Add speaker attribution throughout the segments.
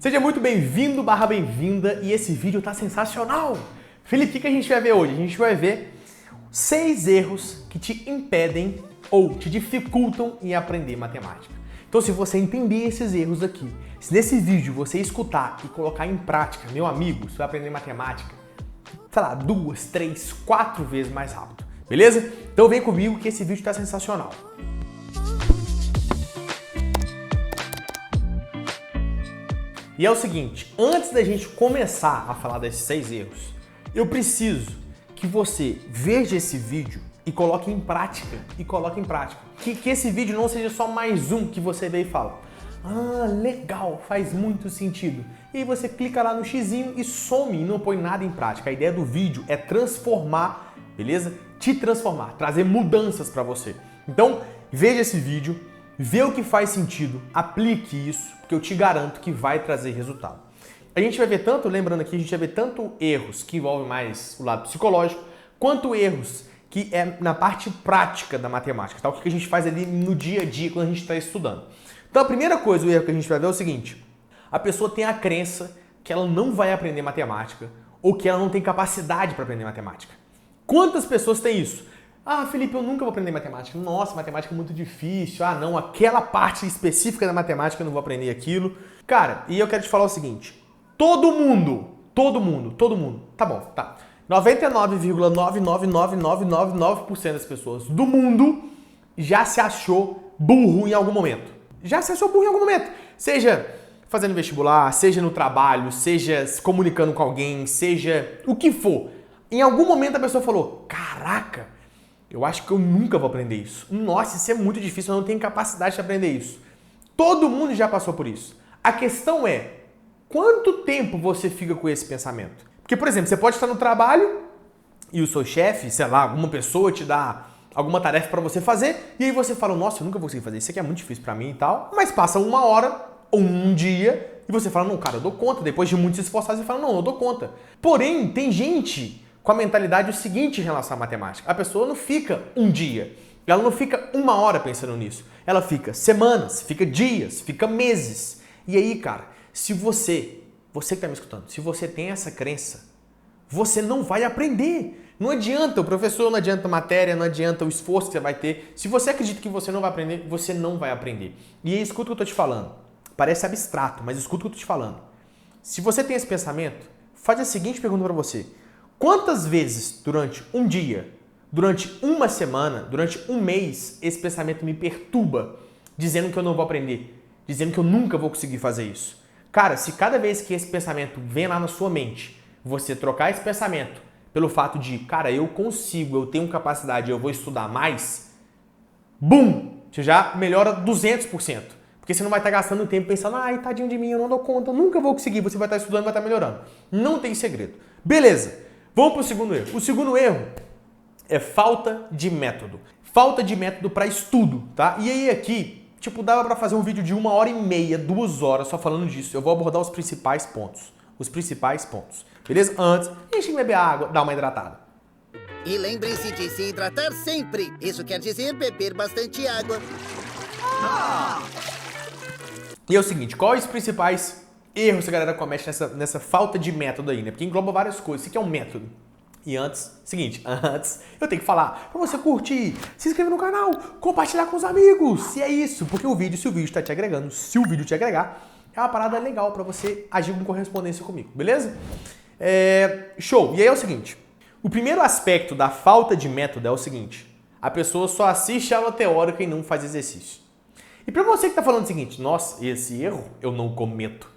Speaker 1: Seja muito bem-vindo / bem-vinda e esse vídeo tá sensacional! Felipe, o que a gente vai ver hoje? A gente vai ver 6 erros que te impedem ou te dificultam em aprender matemática. Então, se você entender esses erros aqui, se nesse vídeo você escutar e colocar em prática, meu amigo, você vai aprender matemática, sei lá, 2, 3, 4 vezes mais rápido, beleza? Então vem comigo que esse vídeo tá sensacional. E é o seguinte, antes da gente começar a falar desses 6 erros, eu preciso que você veja esse vídeo e coloque em prática. Que esse vídeo não seja só mais um que você vê e fala: ah, legal, faz muito sentido. E aí você clica lá no xizinho e some e não põe nada em prática. A ideia do vídeo é transformar, beleza? Te transformar, trazer mudanças para você. Então, veja esse vídeo, vê o que faz sentido, aplique isso, porque eu te garanto que vai trazer resultado. A gente vai ver tanto, lembrando aqui, a gente vai ver tanto erros que envolvem mais o lado psicológico, quanto erros que é na parte prática da matemática, tá? O que a gente faz ali no dia a dia quando a gente está estudando. Então a primeira coisa, o erro que a gente vai ver é o seguinte: a pessoa tem a crença que ela não vai aprender matemática ou que ela não tem capacidade para aprender matemática. Quantas pessoas têm isso? Ah, Felipe, eu nunca vou aprender matemática. Nossa, matemática é muito difícil. Ah, não, aquela parte específica da matemática eu não vou aprender aquilo. Cara, e eu quero te falar o seguinte: todo mundo, tá bom, tá. 99,99999% das pessoas do mundo já se achou burro em algum momento. Seja fazendo vestibular, seja no trabalho, seja se comunicando com alguém, seja o que for. Em algum momento a pessoa falou: caraca, eu acho que eu nunca vou aprender isso. Nossa, isso é muito difícil, eu não tenho capacidade de aprender isso. Todo mundo já passou por isso. A questão é, quanto tempo você fica com esse pensamento? Porque, por exemplo, você pode estar no trabalho e o seu chefe, sei lá, alguma pessoa te dá alguma tarefa para você fazer e aí você fala: nossa, eu nunca vou conseguir fazer isso aqui, é muito difícil para mim e tal. Mas passa uma hora ou um dia e você fala: não, cara, eu dou conta. Depois de muito se esforçar, você fala: não, eu dou conta. Porém, tem gente com a mentalidade o seguinte em relação à matemática: a pessoa não fica um dia, ela não fica uma hora pensando nisso, ela fica semanas, fica dias, fica meses. E aí, cara, se você que está me escutando, se você tem essa crença, você não vai aprender. Não adianta o professor, não adianta a matéria, não adianta o esforço que você vai ter. Se você acredita que você não vai aprender, você não vai aprender. E aí, escuta o que eu estou te falando. Parece abstrato, mas escuta o que eu estou te falando. Se você tem esse pensamento, faz a seguinte pergunta para você: quantas vezes durante um dia, durante uma semana, durante um mês, esse pensamento me perturba, dizendo que eu não vou aprender, dizendo que eu nunca vou conseguir fazer isso? Cara, se cada vez que esse pensamento vem lá na sua mente, você trocar esse pensamento pelo fato de, cara, eu consigo, eu tenho capacidade, eu vou estudar mais, bum! Você já melhora 200%. Porque você não vai estar gastando tempo pensando: ai, tadinho de mim, eu não dou conta, eu nunca vou conseguir. Você vai estar estudando, vai estar melhorando. Não tem segredo. Beleza, vamos para o segundo erro. O segundo erro é falta de método. Falta de método para estudo, tá? E aí aqui, tipo, dava pra fazer um vídeo de 1h30, 2 horas só falando disso. Eu vou abordar os principais pontos. Beleza? Antes, deixa eu beber água, dar uma hidratada.
Speaker 2: E lembre-se de se hidratar sempre. Isso quer dizer beber bastante água.
Speaker 1: E é o seguinte, quais os principais erros que a galera comete nessa falta de método aí, né? Porque engloba várias coisas. Isso aqui é um método. E antes eu tenho que falar pra você curtir, se inscrever no canal, compartilhar com os amigos. E é isso, porque se o vídeo tá te agregando, se o vídeo te agregar, é uma parada legal pra você agir com correspondência comigo, beleza? Show! E aí é o seguinte, o primeiro aspecto da falta de método é o seguinte: a pessoa só assiste aula teórica e não faz exercício. E pra você que tá falando o seguinte: nossa, esse erro eu não cometo.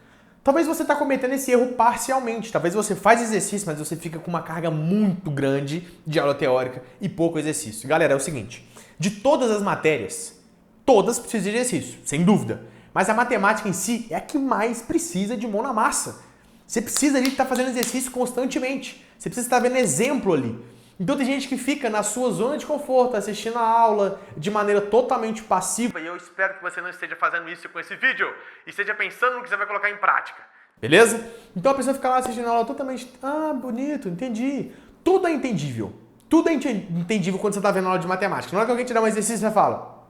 Speaker 1: Talvez você está cometendo esse erro parcialmente. Talvez você faz exercício, mas você fica com uma carga muito grande de aula teórica e pouco exercício. Galera, é o seguinte: de todas as matérias, todas precisam de exercício, sem dúvida. Mas a matemática em si é a que mais precisa de mão na massa. Você precisa ali estar fazendo exercício constantemente. Você precisa estar vendo exemplo ali. Então tem gente que fica na sua zona de conforto, assistindo a aula de maneira totalmente passiva. E eu espero que você não esteja fazendo isso com esse vídeo e esteja pensando no que você vai colocar em prática. Beleza? Então a pessoa fica lá assistindo a aula totalmente: ah, bonito, entendi. Tudo é entendível. Tudo é entendível quando você está vendo a aula de matemática. Na hora que alguém te dá um exercício, você fala: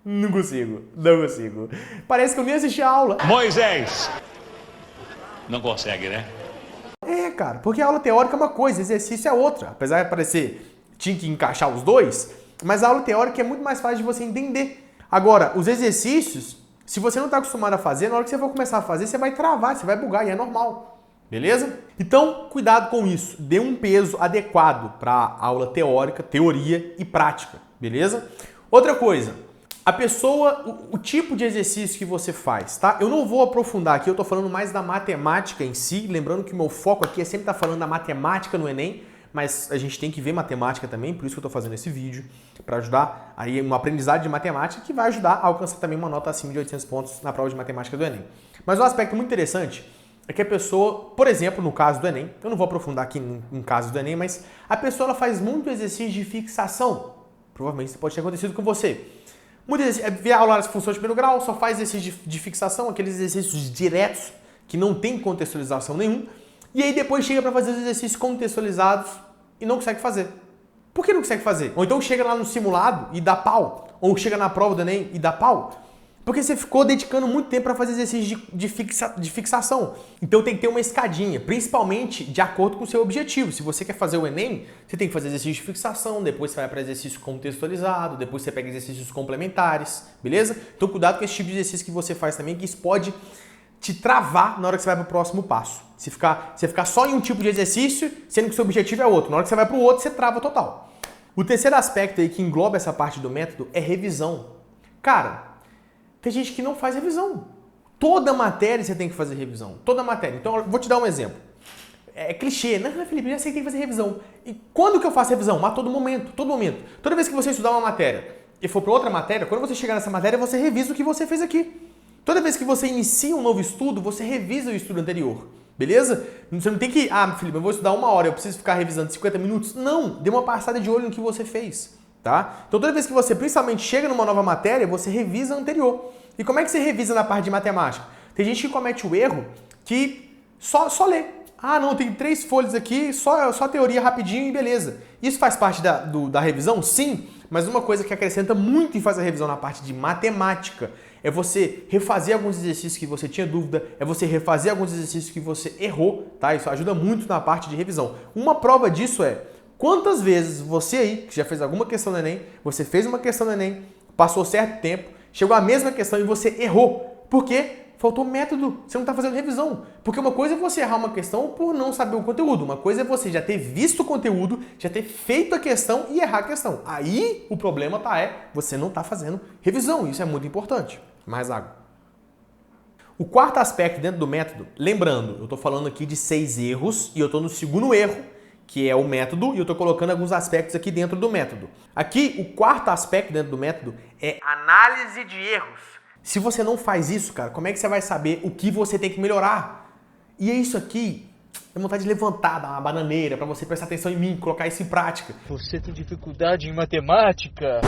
Speaker 1: Não consigo, não consigo. Parece que eu nem assisti a aula.
Speaker 3: Moisés! Não consegue, né?
Speaker 1: É, cara, porque a aula teórica é uma coisa, exercício é outra. Apesar de parecer, tinha que encaixar os dois, mas a aula teórica é muito mais fácil de você entender. Agora, os exercícios, se você não está acostumado a fazer, na hora que você for começar a fazer, você vai travar, você vai bugar, e é normal. Beleza? Então, cuidado com isso. Dê um peso adequado para a aula teórica, teoria e prática. Beleza? Outra coisa, a pessoa, o tipo de exercício que você faz, tá? Eu não vou aprofundar aqui, eu tô falando mais da matemática em si, lembrando que o meu foco aqui é sempre estar falando da matemática no Enem, mas a gente tem que ver matemática também, por isso que eu tô fazendo esse vídeo, para ajudar aí uma aprendizagem de matemática que vai ajudar a alcançar também uma nota acima de 800 pontos na prova de matemática do Enem. Mas um aspecto muito interessante é que a pessoa, por exemplo, no caso do Enem, eu não vou aprofundar aqui em casos do Enem, mas a pessoa ela faz muito exercício de fixação. Provavelmente isso pode ter acontecido com você. Vê a aula de funções de primeiro grau, só faz exercício de fixação, aqueles exercícios diretos que não tem contextualização nenhum, e aí depois chega para fazer os exercícios contextualizados e não consegue fazer. Por que não consegue fazer? Ou então chega lá no simulado e dá pau, ou chega na prova do Enem e dá pau, porque você ficou dedicando muito tempo para fazer exercício de fixação. Então tem que ter uma escadinha, principalmente de acordo com o seu objetivo. Se você quer fazer o Enem, você tem que fazer exercício de fixação, depois você vai para exercício contextualizado, depois você pega exercícios complementares, beleza? Então cuidado com esse tipo de exercício que você faz também, que isso pode te travar na hora que você vai para o próximo passo. Você ficar só em um tipo de exercício, sendo que o seu objetivo é outro. Na hora que você vai para o outro, você trava total. O terceiro aspecto aí que engloba essa parte do método é revisão. Cara, tem gente que não faz revisão. Toda matéria você tem que fazer revisão. Toda matéria. Então, eu vou te dar um exemplo. É clichê. Não, Felipe, já sei que tem que fazer revisão. E quando que eu faço revisão? A todo momento. Todo momento. Toda vez que você estudar uma matéria e for para outra matéria, quando você chegar nessa matéria, você revisa o que você fez aqui. Toda vez que você inicia um novo estudo, você revisa o estudo anterior. Beleza? Você não tem que... Felipe, eu vou estudar 1 hora, eu preciso ficar revisando 50 minutos. Não. Dê uma passada de olho no que você fez. Tá? Então toda vez que você principalmente chega numa nova matéria, você revisa a anterior. E como é que você revisa na parte de matemática? Tem gente que comete o erro que só lê. Não, tem 3 folhas aqui, só teoria rapidinho e beleza. Isso faz parte da revisão? Sim, mas uma coisa que acrescenta muito em fazer a revisão na parte de matemática é você refazer alguns exercícios que você tinha dúvida, é você refazer alguns exercícios que você errou, tá? Isso ajuda muito na parte de revisão. Uma prova disso é quantas vezes você aí, que já fez alguma questão do Enem, você fez uma questão do Enem, passou certo tempo, chegou à mesma questão e você errou. Por quê? Faltou método. Você não está fazendo revisão. Porque uma coisa é você errar uma questão por não saber o conteúdo. Uma coisa é você já ter visto o conteúdo, já ter feito a questão e errar a questão. Aí o problema você não está fazendo revisão. Isso é muito importante. Mais água. O quarto aspecto dentro do método, lembrando, eu estou falando aqui de 6 erros e eu estou no segundo erro, que é o método, e eu estou colocando alguns aspectos aqui dentro do método. Aqui, o quarto aspecto dentro do método é análise de erros. Se você não faz isso, cara, como é que você vai saber o que você tem que melhorar? E é isso aqui, é vontade de levantar, dar uma bananeira, para você prestar atenção em mim, colocar isso em prática.
Speaker 4: Você tem dificuldade em matemática?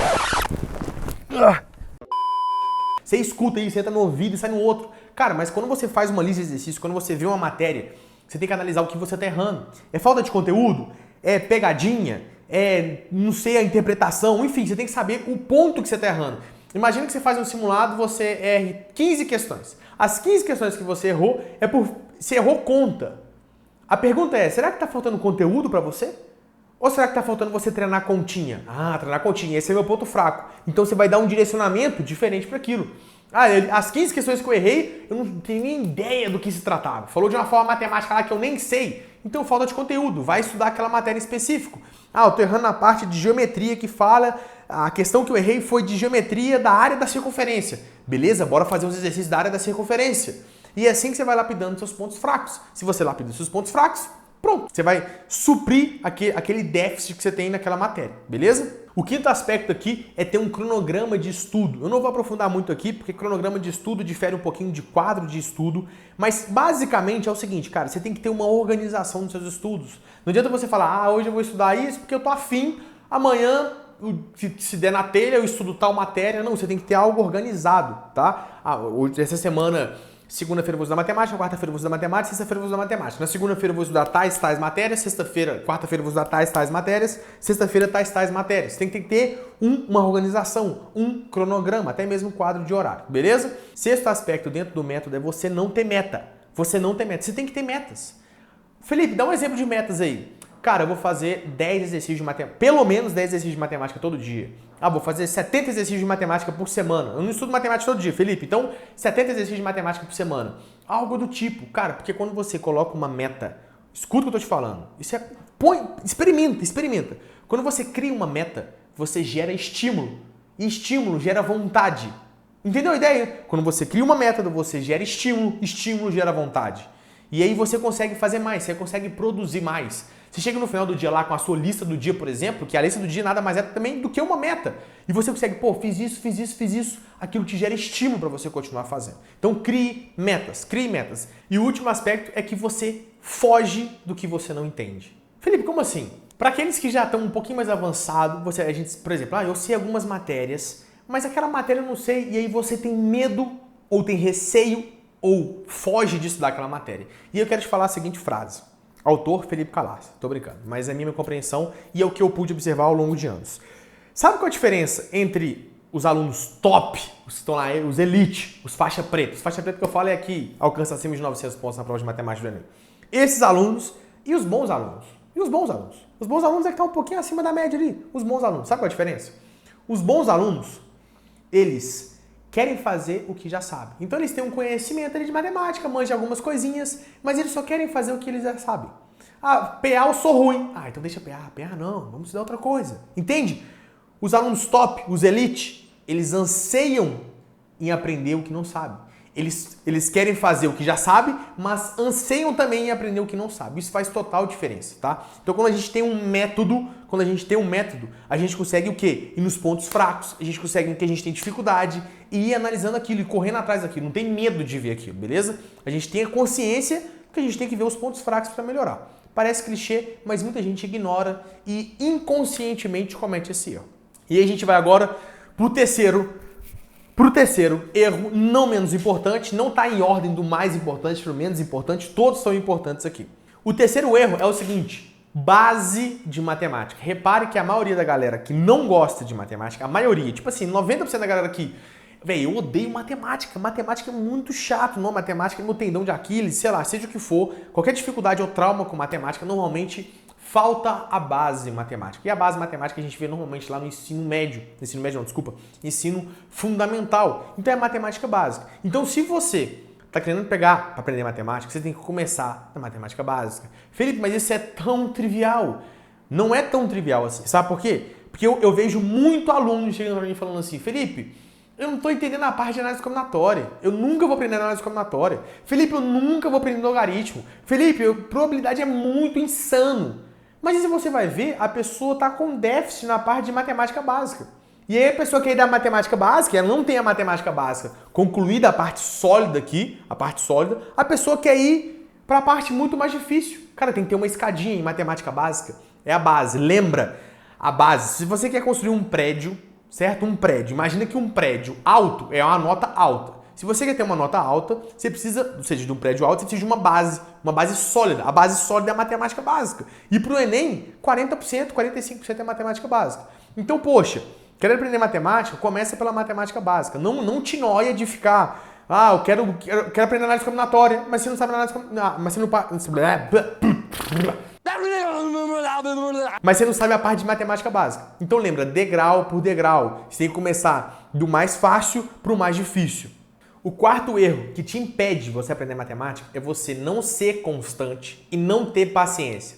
Speaker 1: Você escuta isso, entra no ouvido e sai no outro. Cara, mas quando você faz uma lista de exercícios, quando você vê uma matéria, você tem que analisar o que você está errando. É falta de conteúdo? É pegadinha? É não sei a interpretação? Enfim, você tem que saber o ponto que você está errando. Imagina que você faz um simulado, você erre 15 questões. As 15 questões que você errou você errou conta. A pergunta é, será que está faltando conteúdo para você? Ou será que está faltando você treinar continha? Treinar continha, esse é meu ponto fraco. Então você vai dar um direcionamento diferente para aquilo. As 15 questões que eu errei, eu não tenho nem ideia do que se tratava. Falou de uma forma matemática lá que eu nem sei. Então falta de conteúdo, vai estudar aquela matéria em específico. Eu tô errando na parte de geometria que fala, a questão que eu errei foi de geometria da área da circunferência. Beleza, bora fazer os exercícios da área da circunferência. E é assim que você vai lapidando seus pontos fracos. Se você lapida seus pontos fracos, pronto, você vai suprir aquele déficit que você tem naquela matéria, beleza? O quinto aspecto aqui é ter um cronograma de estudo. Eu não vou aprofundar muito aqui, porque cronograma de estudo difere um pouquinho de quadro de estudo, mas basicamente é o seguinte, cara, você tem que ter uma organização nos seus estudos. Não adianta você falar, hoje eu vou estudar isso porque eu tô afim, amanhã, se der na telha, eu estudo tal matéria. Não, você tem que ter algo organizado, tá? Essa semana Segunda-feira eu vou estudar matemática, quarta-feira eu vou estudar matemática, sexta-feira eu vou estudar matemática. Na segunda-feira eu vou estudar tais matérias, quarta-feira eu vou estudar tais matérias, sexta-feira tais matérias. Tem que ter uma organização, um cronograma, até mesmo um quadro de horário, beleza? Sexto aspecto dentro do método é você não ter meta. Você não tem meta, você tem que ter metas. Felipe, dá um exemplo de metas aí. Cara, eu vou fazer 10 exercícios de matemática, pelo menos 10 exercícios de matemática todo dia. Ah, vou fazer 70 exercícios de matemática por semana. Eu não estudo matemática todo dia, Felipe, então 70 exercícios de matemática por semana. Algo do tipo, cara, porque quando você coloca uma meta, escuta o que eu tô te falando, experimenta. Quando você cria uma meta, você gera estímulo, e estímulo gera vontade. Entendeu a ideia? Quando você cria uma meta, você gera estímulo, estímulo gera vontade. E aí você consegue fazer mais, você consegue produzir mais. Você chega no final do dia lá com a sua lista do dia, por exemplo, que a lista do dia nada mais é também do que uma meta. E você consegue, fiz isso. Aquilo te gera estímulo para você continuar fazendo. Então crie metas. E o último aspecto é que você foge do que você não entende. Felipe, como assim? Para aqueles que já estão um pouquinho mais avançados, por exemplo, eu sei algumas matérias, mas aquela matéria eu não sei, e aí você tem medo ou tem receio ou foge de estudar aquela matéria. E eu quero te falar a seguinte frase. Autor, Felipe Calarça. Tô brincando, mas é a minha compreensão e é o que eu pude observar ao longo de anos. Sabe qual a diferença entre os alunos top, os que estão lá, os elite, os faixa preta? Os faixa preta que eu falo é que alcança acima de 900 pontos na prova de matemática do Enem. Esses alunos e os bons alunos. Os bons alunos é que estão um pouquinho acima da média ali. Os bons alunos. Sabe qual é a diferença? Os bons alunos, eles querem fazer o que já sabem. Então eles têm um conhecimento ali de matemática, manjam algumas coisinhas, mas eles só querem fazer o que eles já sabem. PA eu sou ruim. Então deixa PA não, vamos estudar outra coisa. Entende? Os alunos top, os elite, eles anseiam em aprender o que não sabem. Eles querem fazer o que já sabe, mas anseiam também em aprender o que não sabe. Isso faz total diferença, tá? Então quando a gente tem um método, a gente consegue o quê? Ir nos pontos fracos, a gente consegue o que a gente tem dificuldade e ir analisando aquilo e correndo atrás daquilo. Não tem medo de ver aquilo, beleza? A gente tem a consciência que a gente tem que ver os pontos fracos para melhorar. Parece clichê, mas muita gente ignora e inconscientemente comete esse erro. E aí a gente vai agora pro terceiro erro, não menos importante, não está em ordem do mais importante para o menos importante, todos são importantes aqui. O terceiro erro é o seguinte, base de matemática. Repare que a maioria da galera que não gosta de matemática, a maioria, tipo assim, 90% da galera aqui, eu odeio matemática, matemática é muito chato, não, matemática é meu tendão de Aquiles, sei lá, seja o que for, qualquer dificuldade ou trauma com matemática, normalmente falta a base matemática. E a base matemática a gente vê normalmente lá no ensino fundamental. Então é matemática básica. Então se você está querendo pegar para aprender matemática, você tem que começar na matemática básica. Felipe, mas isso é tão trivial. Não é tão trivial assim. Sabe por quê? Porque eu vejo muito aluno chegando para mim falando assim, Felipe, eu não estou entendendo a parte de análise combinatória. Eu nunca vou aprender análise combinatória. Felipe, eu nunca vou aprender logaritmo. Felipe, a probabilidade é muito insano. Mas se você vai ver, a pessoa está com déficit na parte de matemática básica. E aí a pessoa quer ir da matemática básica, ela não tem a matemática básica concluída, a parte sólida aqui, a pessoa quer ir para a parte muito mais difícil. Cara, tem que ter uma escadinha em matemática básica. É a base, lembra? A base, se você quer construir um prédio, certo? Um prédio, imagina que um prédio alto é uma nota alta. Se você quer ter uma nota alta, você precisa, ou seja, de um prédio alto, você precisa de uma base sólida. A base sólida é a matemática básica. E para o Enem, 40%, 45% é matemática básica. Então, poxa, quer aprender matemática? Começa pela matemática básica. Não te noia de ficar, eu quero aprender análise combinatória, mas você não sabe análise combinatória, mas você não sabe a parte de matemática básica. Então lembra, degrau por degrau. Você tem que começar do mais fácil para o mais difícil. O quarto erro que te impede de você aprender matemática é você não ser constante e não ter paciência.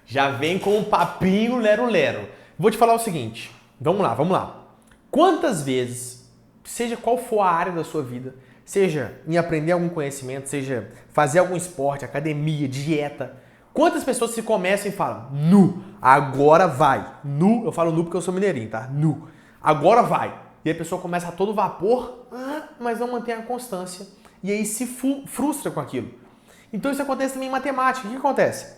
Speaker 1: Já vem com um papinho lero-lero. Vou te falar o seguinte, vamos lá. Quantas vezes, seja qual for a área da sua vida, seja em aprender algum conhecimento, seja fazer algum esporte, academia, dieta, quantas pessoas se começam e falam, agora vai. Eu falo porque eu sou mineirinho, tá? Agora vai. E a pessoa começa a todo vapor, mas não mantém a constância. E aí se frustra com aquilo. Então isso acontece também em matemática. O que acontece?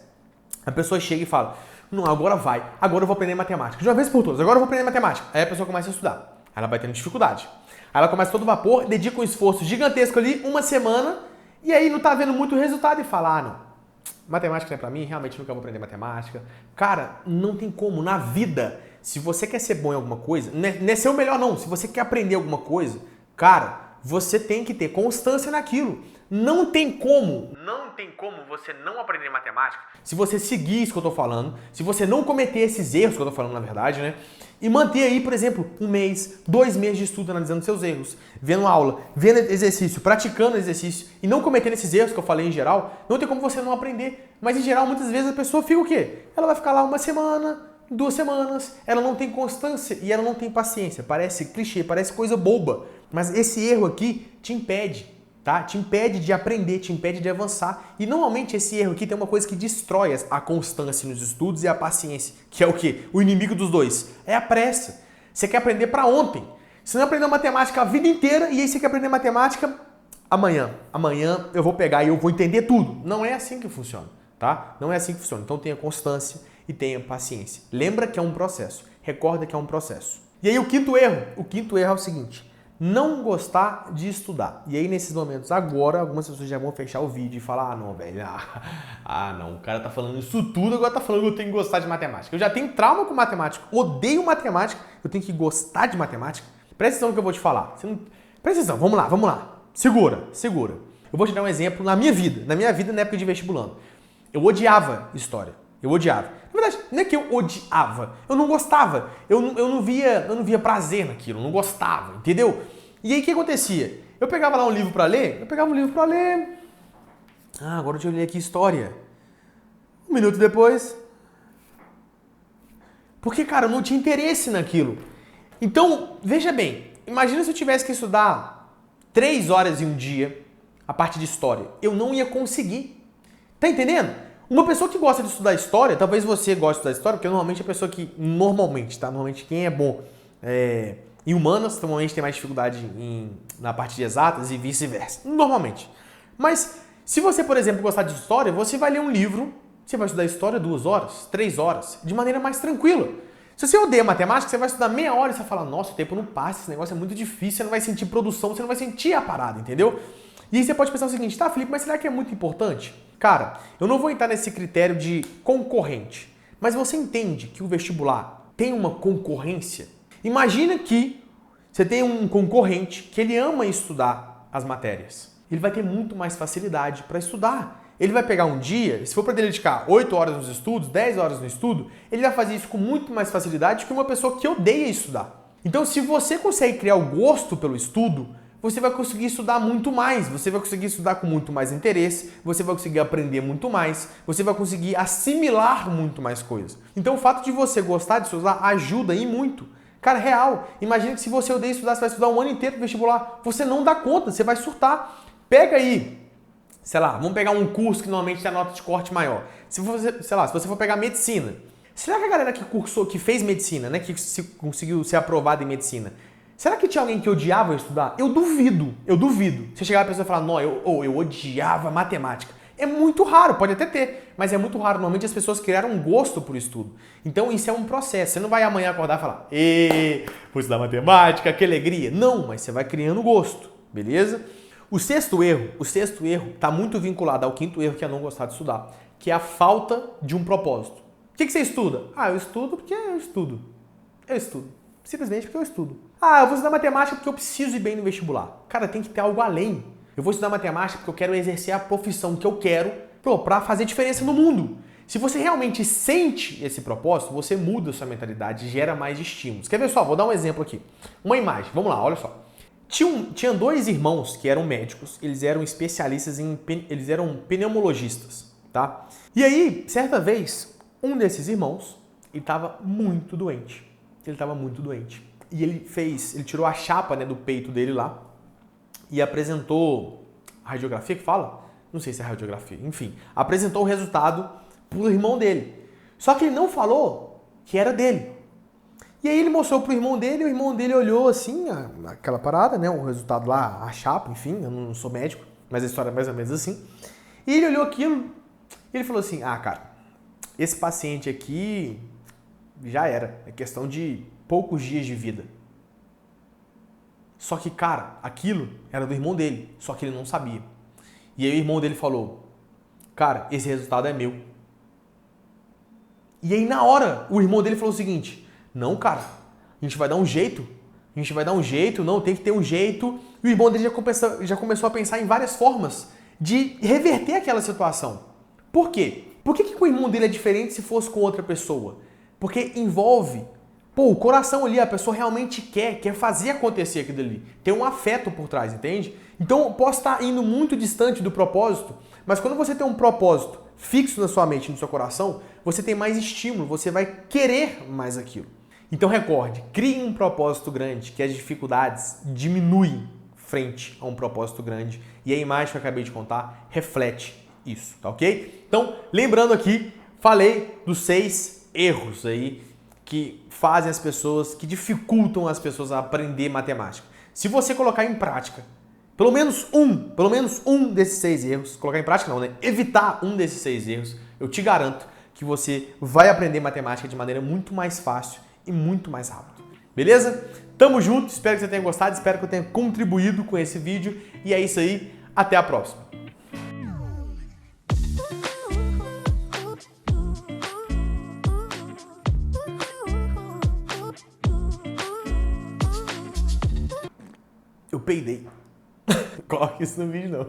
Speaker 1: A pessoa chega e fala, agora vai. Agora eu vou aprender matemática. De uma vez por todas, agora eu vou aprender matemática. Aí a pessoa começa a estudar. Ela vai tendo dificuldade. Aí ela começa todo vapor, dedica um esforço gigantesco ali, uma semana, e aí não tá vendo muito resultado e fala, ah, não, matemática não é pra mim, realmente nunca vou aprender matemática. Cara, não tem como, na vida, se você quer ser bom em alguma coisa, não é ser o melhor não, se você quer aprender alguma coisa, cara, você tem que ter constância naquilo. Não tem como você não aprender matemática se você seguir isso que eu tô falando, se você não cometer esses erros que eu tô falando na verdade, né? E manter aí, por exemplo, 1 mês, 2 meses de estudo analisando seus erros, vendo aula, vendo exercício, praticando exercício e não cometendo esses erros que eu falei em geral, não tem como você não aprender. Mas em geral, muitas vezes a pessoa fica o quê? Ela vai ficar lá 1 semana, 2 semanas, ela não tem constância e ela não tem paciência. Parece clichê, parece coisa boba, mas esse erro aqui te impede. Tá? Te impede de aprender, te impede de avançar. E normalmente esse erro aqui tem uma coisa que destrói a constância nos estudos e a paciência, que é o quê? O inimigo dos dois. É a pressa. Você quer aprender para ontem. Você não aprendeu matemática a vida inteira e aí você quer aprender matemática amanhã. Amanhã eu vou pegar e eu vou entender tudo. Não é assim que funciona, tá? Não é assim que funciona. Então tenha constância e tenha paciência. Lembra que é um processo. Recorda que é um processo. E aí o quinto erro é o seguinte: não gostar de estudar. E aí, nesses momentos agora, algumas pessoas já vão fechar o vídeo e falar, ah, não, velho, não, o cara tá falando isso tudo, agora tá falando que eu tenho que gostar de matemática. Eu já tenho trauma com matemática, odeio matemática, eu tenho que gostar de matemática. Presta atenção no que eu vou te falar. Presta atenção, vamos lá. Segura. Eu vou te dar um exemplo na minha vida, na época de vestibulando. Eu odiava história, Na verdade, não é que eu odiava, eu não gostava, eu não via prazer naquilo, eu não gostava, entendeu? E aí o que acontecia? Eu pegava lá um livro pra ler, agora deixa eu ler aqui história. 1 minuto depois. Porque, cara, eu não tinha interesse naquilo. Então, veja bem, imagina se eu tivesse que estudar 3 horas em um dia a parte de história. Eu não ia conseguir. Tá entendendo? Uma pessoa que gosta de estudar história, talvez você goste de estudar história, porque normalmente a pessoa que, normalmente quem é bom em humanas, normalmente tem mais dificuldade na parte de exatas e vice-versa, normalmente. Mas se você, por exemplo, gostar de história, você vai ler um livro, você vai estudar história 2 horas, 3 horas, de maneira mais tranquila. Se você odeia matemática, você vai estudar meia hora e você vai falar, nossa, o tempo não passa, esse negócio é muito difícil, você não vai sentir produção, você não vai sentir a parada, entendeu? E aí você pode pensar o seguinte, tá, Felipe, mas será que é muito importante? Cara, eu não vou entrar nesse critério de concorrente, mas você entende que o vestibular tem uma concorrência? Imagina que você tem um concorrente que ele ama estudar as matérias. Ele vai ter muito mais facilidade para estudar. Ele vai pegar um dia, se for para dedicar 8 horas nos estudos, 10 horas no estudo, ele vai fazer isso com muito mais facilidade que uma pessoa que odeia estudar. Então, se você consegue criar o gosto pelo estudo, você vai conseguir estudar muito mais, você vai conseguir estudar com muito mais interesse, você vai conseguir aprender muito mais, você vai conseguir assimilar muito mais coisas. Então o fato de você gostar de estudar ajuda e muito. Cara, real, imagina que se você odeia estudar, você vai estudar um ano inteiro pro vestibular, você não dá conta, você vai surtar. Pega aí, sei lá, vamos pegar um curso que normalmente tem a nota de corte maior. Se você for pegar medicina, será que a galera que fez medicina, né, que conseguiu ser aprovada em medicina, será que tinha alguém que odiava estudar? Eu duvido. Você chegar a pessoa e falar, não, eu odiava matemática. É muito raro, pode até ter, mas é muito raro. Normalmente as pessoas criaram um gosto por estudo. Então isso é um processo. Você não vai amanhã acordar e falar, vou estudar matemática, que alegria. Não, mas você vai criando gosto, beleza? O sexto erro está muito vinculado ao quinto erro, que é não gostar de estudar, que é a falta de um propósito. O que você estuda? Eu estudo porque eu estudo. Simplesmente porque eu estudo. Eu vou estudar matemática porque eu preciso ir bem no vestibular. Cara, tem que ter algo além. Eu vou estudar matemática porque eu quero exercer a profissão que eu quero para fazer diferença no mundo. Se você realmente sente esse propósito, você muda a sua mentalidade, gera mais estímulos. Quer ver só? Vou dar um exemplo aqui. Uma imagem. Vamos lá, olha só. Tinha 2 irmãos que eram médicos, eles eram especialistas eles eram pneumologistas, tá? E aí, certa vez, um desses irmãos, ele estava muito doente. E ele tirou a chapa, né, do peito dele lá e apresentou a radiografia que fala? Não sei se é radiografia, enfim. Apresentou o resultado pro irmão dele. Só que ele não falou que era dele. E aí ele mostrou pro irmão dele, e o irmão dele olhou assim, aquela parada, né, o resultado lá, a chapa, enfim, eu não sou médico, mas a história é mais ou menos assim. E ele olhou aquilo e ele falou assim, cara, esse paciente aqui já era, é questão de poucos dias de vida. Só que, cara, aquilo era do irmão dele, só que ele não sabia. E aí o irmão dele falou, cara, esse resultado é meu. E aí na hora, o irmão dele falou o seguinte, não, cara, a gente vai dar um jeito, não, tem que ter um jeito. E o irmão dele já começou a pensar em várias formas de reverter aquela situação. Por quê? Por que com o irmão dele é diferente se fosse com outra pessoa? Porque envolve, o coração ali, a pessoa realmente quer fazer acontecer aquilo ali. Tem um afeto por trás, entende? Então eu posso estar indo muito distante do propósito, mas quando você tem um propósito fixo na sua mente, no seu coração, você tem mais estímulo, você vai querer mais aquilo. Então recorde, crie um propósito grande, que as dificuldades diminuem frente a um propósito grande. E a imagem que eu acabei de contar reflete isso, tá ok? Então, lembrando aqui, falei dos 6 erros aí que fazem as pessoas, que dificultam as pessoas a aprender matemática. Se você colocar em prática, pelo menos um desses 6 erros, colocar em prática não, né? Evitar um desses 6 erros, eu te garanto que você vai aprender matemática de maneira muito mais fácil e muito mais rápido. Beleza? Tamo junto, espero que você tenha gostado, espero que eu tenha contribuído com esse vídeo. E é isso aí, até a próxima. Eu peidei. Coloque isso no vídeo não.